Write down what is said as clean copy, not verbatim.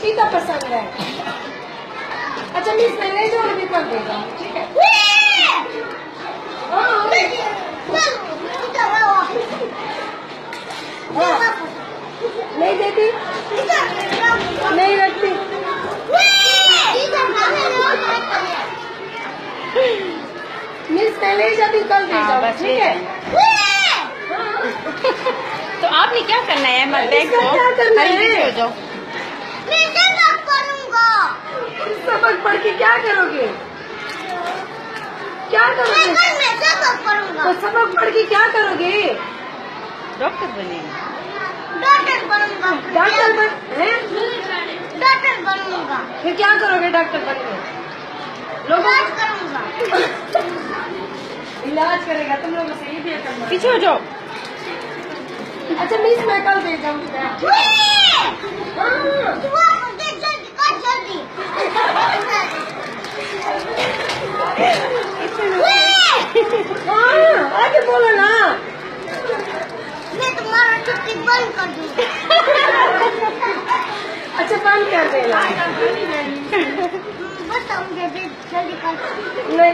चीता पसंद है। अच्छा मिस मैं ले जाऊँ अभी कर देगा, ठीक है? नहीं देती, नहीं रखती। मिस मैं ले जाती कल दे जाऊँ, ठीक है? तो आपने क्या करना है? मत देखो, क्या करना है? हो जाओ। सबक पढ़ के क्या करोगे? क्या करोगे? तो सबक पढ़ के क्या करोगे? डॉक्टर बनेगा। डॉक्टर बन हैं? डॉक्टर बनूंगा। फिर क्या करोगे डॉक्टर बन के? लोगों इलाज करूंगा। इलाज करेगा, तुम लोगों से ये भी करना। पीछे हो जाओ। अच्छा मिस मैं कल दे जाऊँगी। आगे बोलो ना। मैं तुम्हारा छुट्टी बंद कर दूंगा। अच्छा बंद कर देना। बताऊंगे जल्दी कर। नहीं